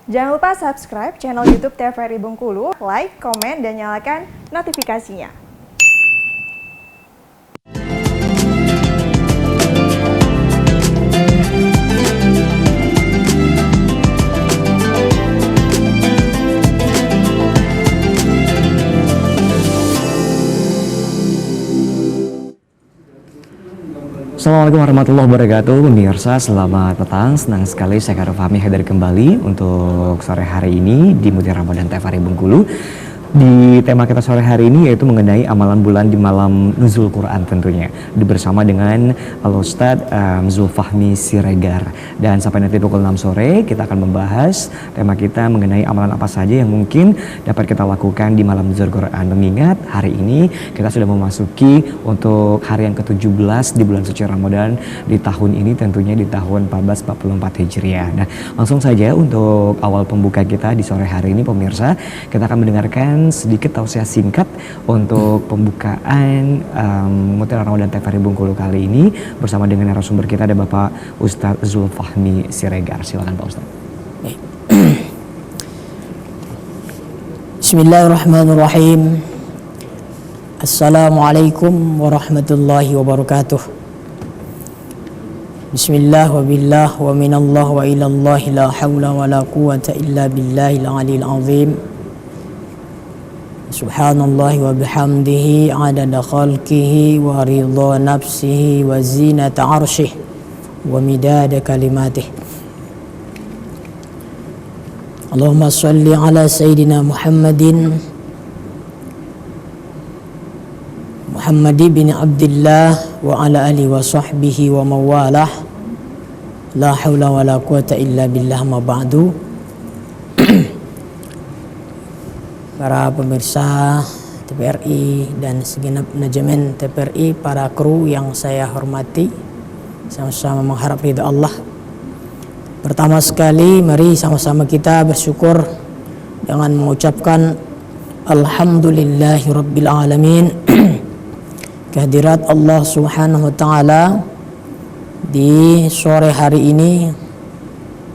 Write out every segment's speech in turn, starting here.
Jangan lupa subscribe channel YouTube TVRI Bengkulu, like, komen, dan nyalakan notifikasinya. Assalamualaikum warahmatullahi wabarakatuh. Pemirsa, selamat petang. Senang sekali saya Karo Fahmi hadir kembali untuk sore hari ini di Mutiara Ramadan TVRI Bengkulu. Di tema kita sore hari ini yaitu mengenai amalan bulan di malam Nuzul Quran tentunya. Bersama dengan Al-Ustadz Zulfahmi Siregar. Dan sampai nanti pukul 6 sore kita akan membahas tema kita mengenai amalan apa saja yang mungkin dapat kita lakukan di malam Nuzul Quran. Mengingat hari ini kita sudah memasuki untuk hari yang ke-17 di bulan suci Ramadan di tahun ini, tentunya di tahun 1444 Hijriah. Nah, langsung saja untuk awal pembuka kita di sore hari ini pemirsa, kita akan mendengarkan sedikit tausiah singkat untuk pembukaan Mutiara Ramadan TVRI Bengkulu kali ini. Bersama dengan narasumber kita ada Bapak Ustadz Zulfahmi Siregar. Silakan Pak Ustadz. Bismillahirrahmanirrahim. Assalamualaikum warahmatullahi wabarakatuh. Bismillah wa billah wa minallah wa ilallah la hawla wa la quwata illa billahil aliyil azim. Subhanallah wa bihamdihi adada khalqihi wa ridha nafsihi wa zinata arshih wa midada kalimatih. Allahumma salli ala Sayyidina Muhammadin Muhammad bin Abdullah wa ala alihi wa sahbihi wa mawalah. La hawla wa la quwata illa billah ma ba'du. Para pemirsa TVRI dan segenap manajemen TVRI, para kru yang saya hormati, sama-sama mengharap ridha Allah. Pertama sekali mari sama-sama kita bersyukur dengan mengucapkan Alhamdulillahi Rabbil Alamin. Kehadirat Allah Subhanahu wa Ta'ala di sore hari ini,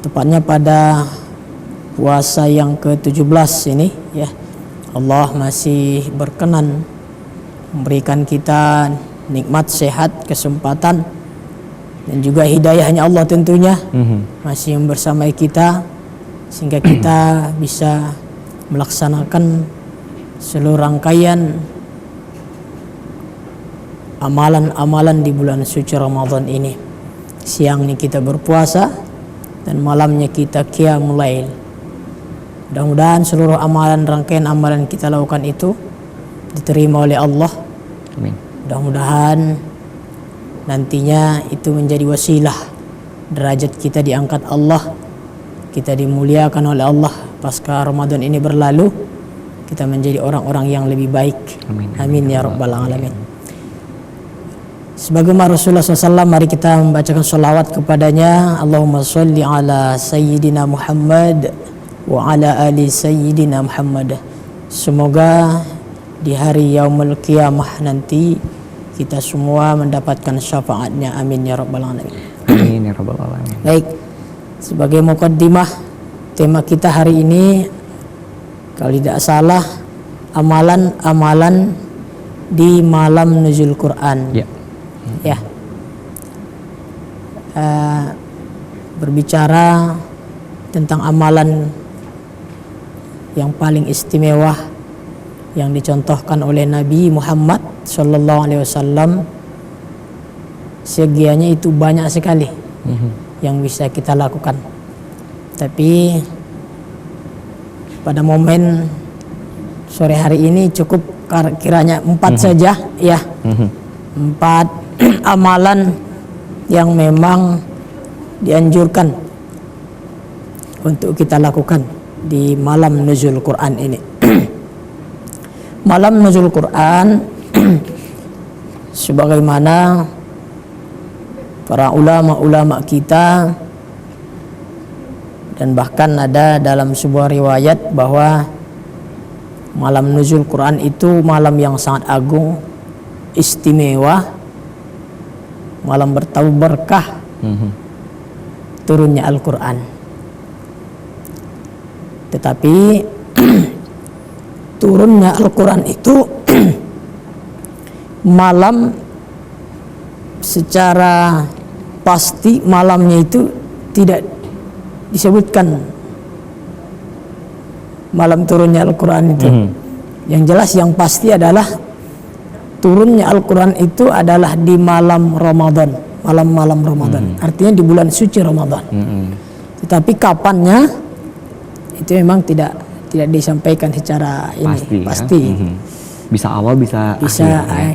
tepatnya pada puasa yang ke-17 ini ya. Allah masih berkenan memberikan kita nikmat, sehat, kesempatan, dan juga hidayahnya Allah tentunya masih bersamai kita, sehingga kita bisa melaksanakan seluruh rangkaian amalan-amalan di bulan suci Ramadan ini. Siangnya kita berpuasa dan malamnya kita qiyamul lail. Mudah-mudahan seluruh amalan, rangkaian amalan kita lakukan itu diterima oleh Allah. Amin. Mudah-mudahan nantinya itu menjadi wasilah derajat kita diangkat Allah, kita dimuliakan oleh Allah pasca Ramadan ini berlalu, kita menjadi orang-orang yang lebih baik. Amin. Amin ya rabbal alamin. Sebagaimana Rasulullah SAW, mari kita membacakan sholawat kepadanya. Allahumma sholli ala Sayyidina Muhammad wa ala ali Sayyidina Muhammad. Semoga di hari yaumul qiyamah nanti kita semua mendapatkan syafaatnya. Amin ya rabbal alamin. Amin ya rabbal alamin. Baik, sebagai mukaddimah, tema kita hari ini kalau tidak salah amalan-amalan di malam nuzul Quran. Ya. Berbicara tentang amalan yang paling istimewa yang dicontohkan oleh Nabi Muhammad SAW, segianya itu banyak sekali yang bisa kita lakukan. Tapi pada momen sore hari ini cukup kiranya 4 saja ya. 4 amalan yang memang dianjurkan untuk kita lakukan di malam nuzul Quran ini. Malam nuzul Quran sebagaimana para ulama-ulama kita, dan bahkan ada dalam sebuah riwayat bahwa malam nuzul Quran itu malam yang sangat agung, istimewa, malam bertabuh berkah turunnya Al-Quran. Tetapi turunnya Al-Quran itu malam, secara pasti malamnya itu tidak disebutkan malam turunnya Al-Quran itu. Yang jelas yang pasti adalah turunnya Al-Quran itu adalah di malam Ramadan, malam-malam Ramadan. Artinya di bulan suci Ramadan. Tetapi kapannya itu memang tidak disampaikan secara ini pasti. Ya? Bisa awal, bisa akhir. Ya?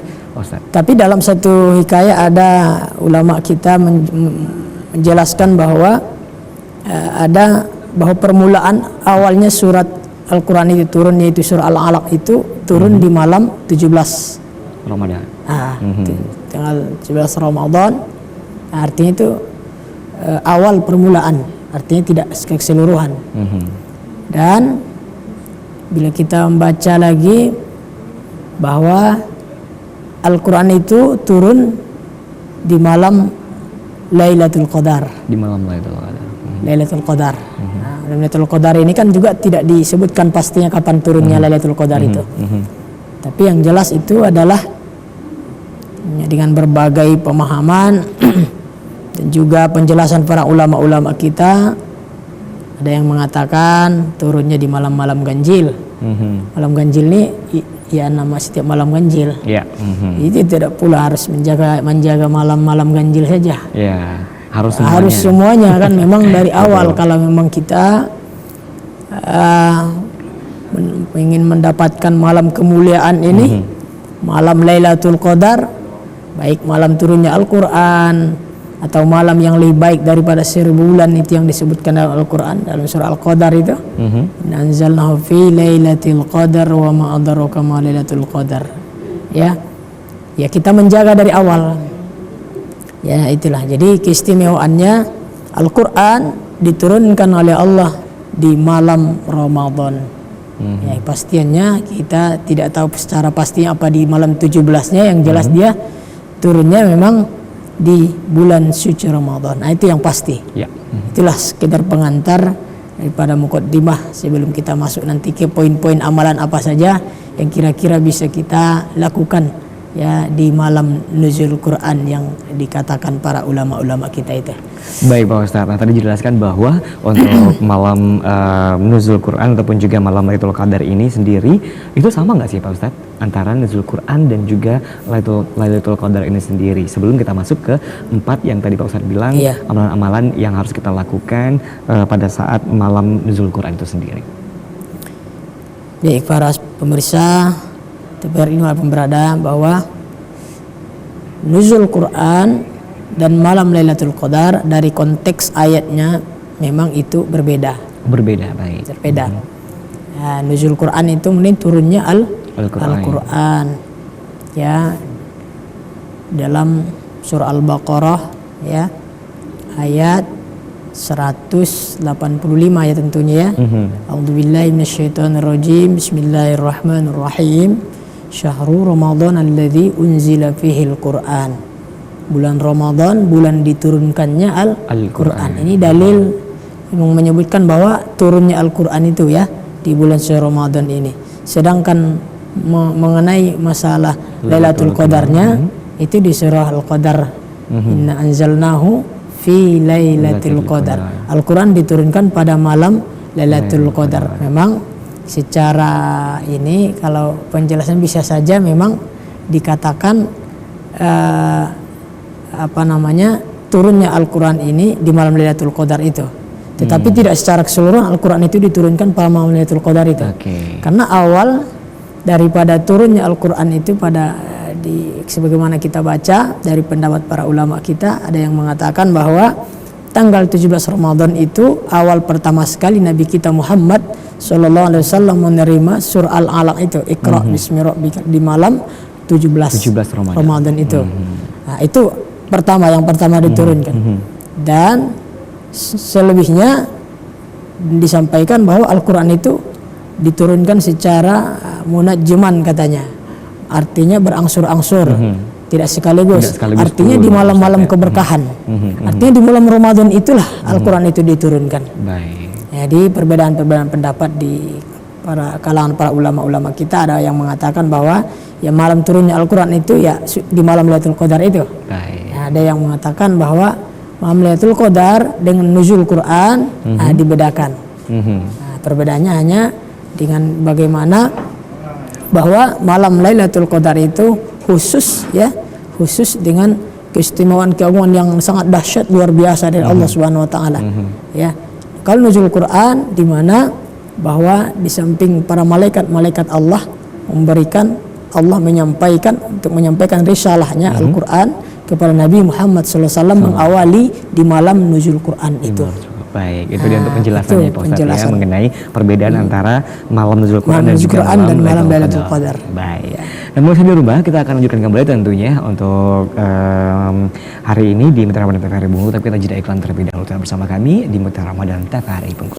Tapi dalam satu hikayat ada ulama kita menjelaskan bahwa bahwa permulaan awalnya surat Al-Quran itu turun, yaitu surah Al-Alaq itu turun di malam 17 Ramadan. Tanggal 17 Ramadan. Artinya itu awal permulaan, artinya tidak keseluruhan. Dan bila kita membaca lagi bahwa Al-Quran itu turun di malam Lailatul Qadar. Di malam Lailatul Qadar. Lailatul Qadar. Lailatul Qadar ini kan juga tidak disebutkan pastinya kapan turunnya Lailatul Qadar itu. Tapi yang jelas itu adalah dengan berbagai pemahaman dan juga penjelasan para ulama-ulama kita, ada yang mengatakan turunnya di malam-malam ganjil. Malam ganjil ini ya nama setiap malam ganjil. Itu tidak pula harus menjaga malam-malam ganjil saja. Harus semuanya kan memang dari awal. Kalau memang kita ingin mendapatkan malam kemuliaan ini, malam Lailatul Qadar, baik malam turunnya Al-Quran atau malam yang lebih baik daripada 1000 bulan itu yang disebutkan dalam Al-Quran, dalam surah Al-Qadar itu, anzalnahu fi lailatul qadar wa ma adraka ma lailatul qadar. Ya kita menjaga dari awal. Ya itulah, jadi keistimewaannya Al-Quran diturunkan oleh Allah di malam Ramadan. Ya pastiannya kita tidak tahu secara pastinya apa di malam 17-nya, yang jelas dia turunnya memang di bulan suci Ramadan. Nah itu yang pasti. Itulah sekedar pengantar daripada muqaddimah sebelum kita masuk nanti ke poin-poin amalan apa saja yang kira-kira bisa kita lakukan ya di malam nuzul Quran yang dikatakan para ulama-ulama kita itu. Baik Pak Ustadz, nah tadi dijelaskan bahwa untuk malam nuzul Quran ataupun juga malam Lailatul Qadar ini sendiri itu sama nggak sih Pak Ustadz antara nuzul Quran dan juga Lailatul Qadar ini sendiri? Sebelum kita masuk ke 4 yang tadi Pak Ustadz bilang, amalan-amalan yang harus kita lakukan pada saat malam nuzul Quran itu sendiri. Baik para pemirsa TVRI dimanapun berada, bahwa nuzul Quran dan malam Lailatul Qadar dari konteks ayatnya memang itu berbeda. Baik. Berbeda. Nah, nuzul Quran itu mungkin turunnya Al-Quran. Ya, dalam surah Al-Baqarah ya, ayat 185 ya tentunya ya. A'udzubillahi minasyaitonirrajim. Bismillahirrahmanirrahim. Syahrul Ramadan alladzi unzila fihil Qur'an. Bulan Ramadan, bulan diturunkannya Al-Quran. Ini dalil yang menyebutkan bahwa turunnya Al-Quran itu ya di bulan suci Ramadan ini. Sedangkan mengenai masalah Lailatul Qadarnya itu di surah Al-Qadar. Inna anzalnahu fi Lailatul Qadar. Al-Quran diturunkan pada malam Lailatul Qadar. Memang secara ini kalau penjelasan bisa saja memang dikatakan turunnya Al-Quran ini di malam Lailatul Qadar itu. Tetapi tidak secara keseluruhan Al-Quran itu diturunkan pada malam Lailatul Qadar itu. Karena awal daripada turunnya Al-Quran itu sebagaimana kita baca dari pendapat para ulama kita, ada yang mengatakan bahwa tanggal 17 Ramadan itu awal pertama sekali Nabi kita Muhammad sallallahu alaihi wasallam menerima surah Al-Alaq itu, Iqra bismi rabbika, di malam 17 Ramadan itu. Nah, itu yang pertama diturunkan. Dan selebihnya disampaikan bahwa Al-Quran itu diturunkan secara munajjaman katanya. Artinya berangsur-angsur. Tidak sekaligus. Artinya di malam-malam keberkahan. Artinya di malam Ramadan itulah Al-Quran itu diturunkan. Baik. Jadi perbedaan-perbedaan pendapat di kalangan para ulama-ulama kita, ada yang mengatakan bahwa ya malam turunnya Al-Quran itu ya di malam Lailatul Qadar itu. Baik. Nah, ada yang mengatakan bahwa malam Lailatul Qadar dengan nuzul Quran dibedakan. Nah, perbedaannya hanya dengan bagaimana bahwa malam Lailatul Qadar itu khusus dengan keistimewaan keagungan yang sangat dahsyat luar biasa dari Allah Subhanahu wa taala. Ya. Kalau nuzul Quran di mana bahwa di samping para malaikat Allah Allah menyampaikan risalahnya Al-Quran kepada Nabi Muhammad SAW mengawali di malam nuzul Quran itu. Baik, itu dia untuk penjelasannya Pak Ustadz ya, mengenai perbedaan antara malam nuzul Quran dan juga malam Lailatul Qadar. Baik. Namun di rumah kita akan lanjutkan kembali tentunya untuk hari ini di Mutiara Ramadan TVRI Bengkulu, tapi kita jeda iklan terlebih dahulu. Tetap bersama kami di Mutiara Ramadan TVRI Bengkulu.